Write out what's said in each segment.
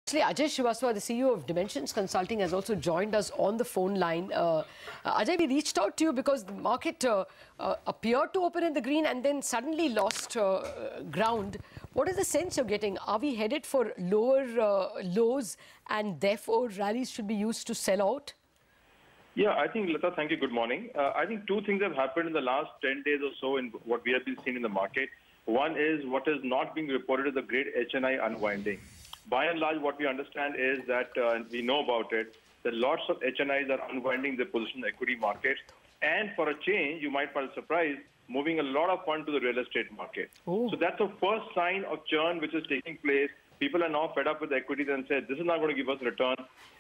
Actually, Ajay Srivastava, the CEO of Dimensions Consulting, has also joined us on the phone line. Ajay, we reached out to you because the market appeared to open in the green and then suddenly lost ground. What is the sense you're getting? Are we headed for lower lows and therefore rallies should be used to sell out? Yeah, I think, Lata, thank you. Good morning. I think two things have happened in the last 10 days or so in what we have been seeing in the market. One is what is not being reported as the great HNI unwinding. By and large, what we understand is that, we know about it, that lots of HNIs are unwinding their position in the equity markets. And for a change, you might find surprise, moving a lot of funds to the real estate market. Oh. So that's the first sign of churn which is taking place. People are now fed up with equities and said, this is not going to give us return.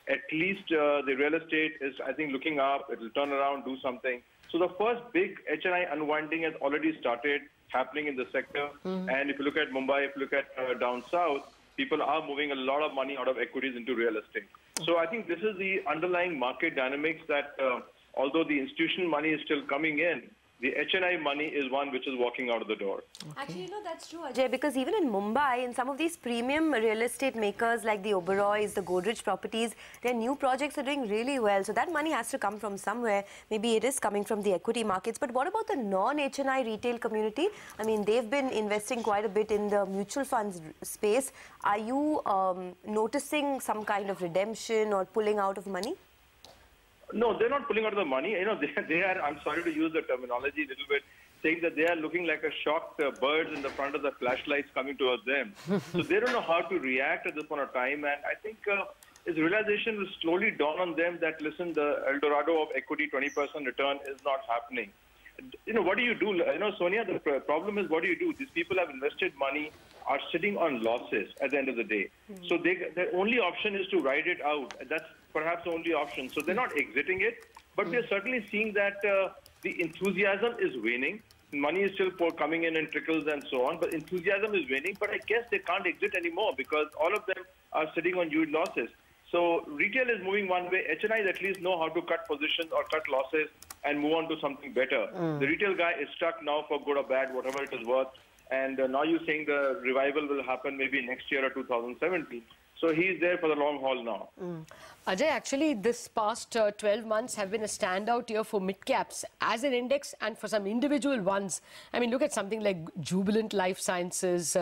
At least the real estate is, I think, looking up. It will turn around, do something. So the first big HNI unwinding has already started happening in the sector. And if you look at Mumbai, if you look at down south, people are moving a lot of money out of equities into real estate. So I think this is the underlying market dynamics that although the institutional money is still coming in, the HNI money is one which is walking out of the door. Okay. Actually, you know, that's true, Ajay, because even in Mumbai, in some of these premium real estate makers like the Oberois, the Godrej properties, their new projects are doing really well. So that money has to come from somewhere. Maybe it is coming from the equity markets. But what about the non-HNI retail community? I mean, they've been investing quite a bit in the mutual funds space. Are you noticing some kind of redemption or pulling out of money? No, they're not pulling out the money. You know, they are, I'm sorry to use the terminology a little bit, saying that they are looking like a shocked birds in the front of the flashlights coming towards them. So they don't know how to react at this point of time. And I think this realization will slowly dawn on them that, listen, the El Dorado of equity 20% return is not happening. You know, what do you do? You know, Sonia, the problem is, what do you do? These people have invested money, are sitting on losses at the end of the day. So their only option is to ride it out. That's perhaps the only option. So they're not exiting it, but we're certainly seeing that the enthusiasm is waning. Money is still coming in trickles and so on, but enthusiasm is waning. But I guess they can't exit anymore because all of them are sitting on huge losses. So retail is moving one way. HNIs at least know how to cut positions or cut losses and move on to something better. The retail guy is stuck now for good or bad, whatever it is worth. And now you're saying the revival will happen maybe next year or 2017. So he's there for the long haul now. Ajay, actually, this past 12 months have been a standout year for mid-caps as an index and for some individual ones. I mean, look at something like Jubilant Life Sciences,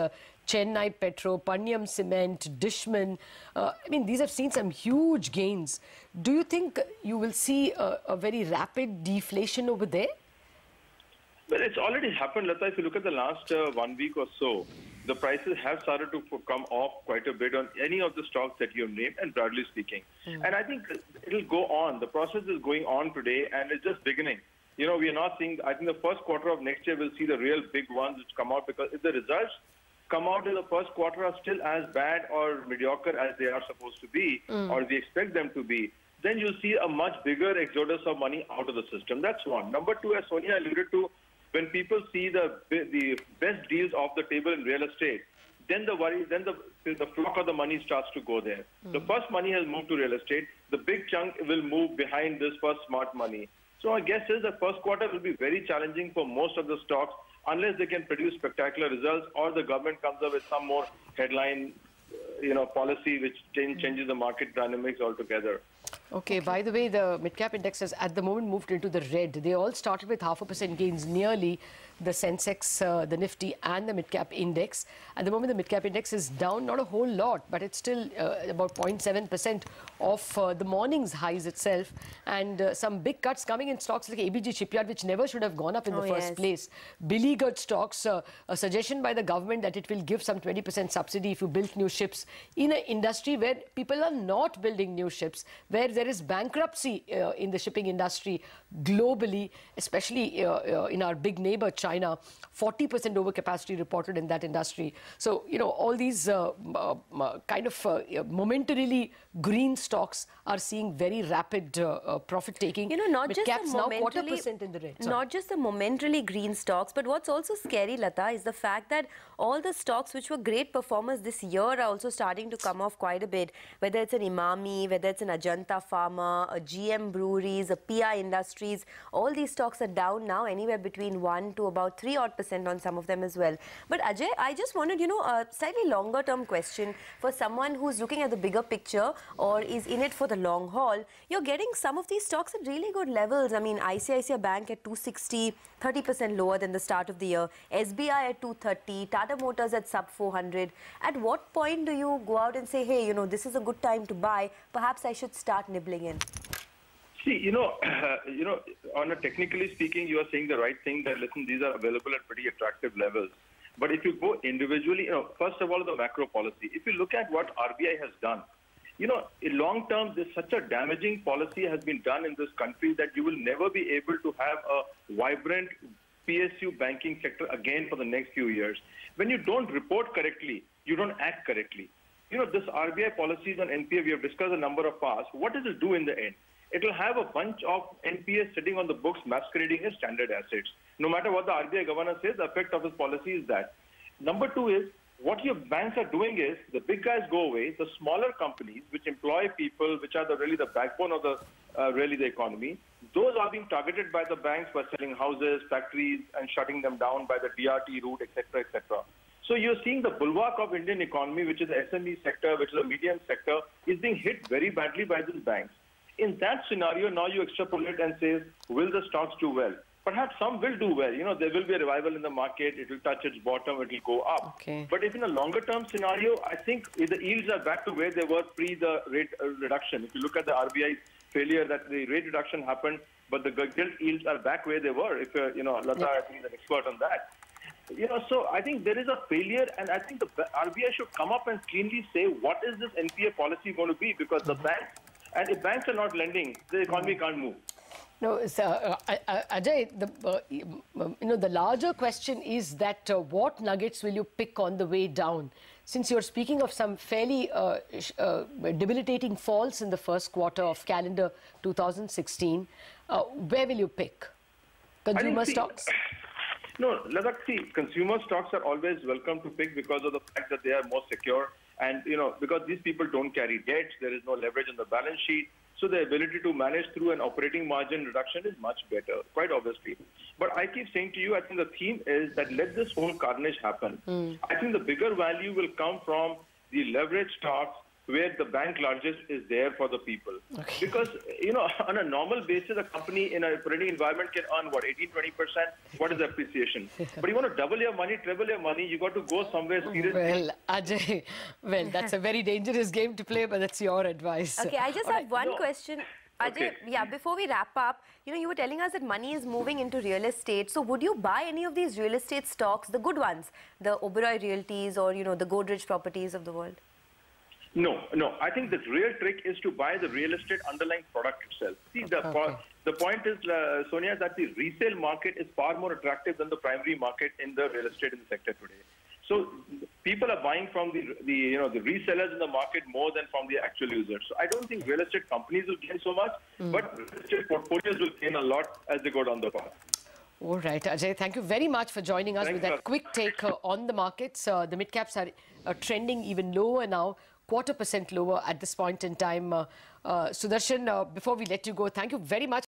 Chennai Petro, Panyam Cement, Dishman. I mean, these have seen some huge gains. Do you think you will see a very rapid deflation over there? Well, it's already happened, Lata. If you look at the last 1 week or so, the prices have started to come off quite a bit on any of the stocks that you have named, and broadly speaking. And I think it'll go on. The process is going on today, and it's just beginning. You know, we are not seeing, I think the first quarter of next year we'll see the real big ones which come out, because if the results come out in the first quarter are still as bad or mediocre as they are supposed to be, or we expect them to be, then you'll see a much bigger exodus of money out of the system. That's one. Number two, as Sonia alluded to, when people see the best deals off the table in real estate, then the flock of the money starts to go there. The first money has moved to real estate. The big chunk will move behind this first smart money. So my guess is the first quarter will be very challenging for most of the stocks unless they can produce spectacular results or the government comes up with some more headline policy which changes the market dynamics altogether. Okay, by the way, the mid-cap index has at the moment moved into the red. They all started with 0.5% gains nearly, the Sensex, the Nifty and the mid-cap index. At the moment, the mid-cap index is down, not a whole lot, but it's still about 0.7% of the morning's highs itself. And some big cuts coming in stocks like ABG Shipyard, which never should have gone up in the first place. Beleaguered stocks, a suggestion by the government that it will give some 20% subsidy if you build new ships in an industry where people are not building new ships, where there is bankruptcy in the shipping industry globally, especially in our big neighbor China. 40% overcapacity reported in that industry. So, you know, all these kind of momentarily green stocks are seeing very rapid profit taking. You know, not just caps the now 0.25% in the red. Not just the momentarily green stocks, but what's also scary, Lata, is the fact that all the stocks which were great performers this year are also starting to come off quite a bit. Whether it's an Imami, whether it's an Ajanta Pharma, a GM Breweries, a PI Industries. All these stocks are down now, anywhere between 1 to about 3% on some of them as well. But Ajay, I just wanted, a slightly longer term question for someone who's looking at the bigger picture or is in it for the long haul. You're getting some of these stocks at really good levels. I mean, ICICI Bank at 260, 30% lower than the start of the year. SBI at 230, Tata Motors at sub 400. At what point do you go out and say, hey, this is a good time to buy, perhaps I should start nibbling in? See, on a technically speaking, you are saying the right thing that, listen, these are available at pretty attractive levels. But if you go individually, first of all, the macro policy. If you look at what RBI has done, in long term, there's such a damaging policy has been done in this country that you will never be able to have a vibrant PSU banking sector again for the next few years. When you don't report correctly, you don't act correctly. This RBI policies on NPA, we have discussed a number of parts. What does it do in the end? It will have a bunch of NPAs sitting on the books masquerading as standard assets. No matter what the RBI governor says, the effect of his policy is that. Number two is, what your banks are doing is, the big guys go away, the smaller companies which employ people, which are really the backbone of the economy, those are being targeted by the banks by selling houses, factories, and shutting them down by the DRT route, etc., etc. So you're seeing the bulwark of Indian economy, which is the SME sector, which is the medium sector, is being hit very badly by these banks. In that scenario, now you extrapolate and say, will the stocks do well? Perhaps some will do well. There will be a revival in the market. It will touch its bottom. It will go up. Okay. But if in a longer term scenario, I think if the yields are back to where they were pre the rate reduction. If you look at the RBI failure that the rate reduction happened, but the gilt yields are back where they were. If Lata, I think, is an expert on that. So I think there is a failure, and I think the RBI should come up and cleanly say what is this NPA policy going to be, because the banks, and if banks are not lending, the economy can't move. No, Ajay, the larger question is that what nuggets will you pick on the way down? Since you're speaking of some fairly debilitating falls in the first quarter of calendar 2016, where will you pick? Consumer stocks? No, see, consumer stocks are always welcome to pick because of the fact that they are more secure. And, because these people don't carry debt, there is no leverage on the balance sheet. So the ability to manage through an operating margin reduction is much better, quite obviously. But I keep saying to you, I think the theme is that let this whole carnage happen. I think the bigger value will come from the leverage stocks where the bank largest is there for the people. Okay. Because, on a normal basis, a company in a operating environment can earn, 18, 20%? What is appreciation? But you want to double your money, treble your money, you got to go somewhere seriously. Well, Ajay, that's a very dangerous game to play, but that's your advice. Okay, I just have one question. Ajay, before we wrap up, you were telling us that money is moving into real estate. So would you buy any of these real estate stocks, the good ones, the Oberoi Realties or, the Godrej Properties of the world? No. I think the real trick is to buy the real estate underlying product itself. See, the point is, Sonia, that the resale market is far more attractive than the primary market in the real estate in the sector today. So people are buying from the resellers in the market more than from the actual users. So I don't think real estate companies will gain so much, but real estate portfolios will gain a lot as they go down the path. All right, Ajay, thank you very much for joining us with that quick take on the markets. The mid-caps are trending even lower now, 0.25% lower at this point in time. Sudarshan, before we let you go, thank you very much.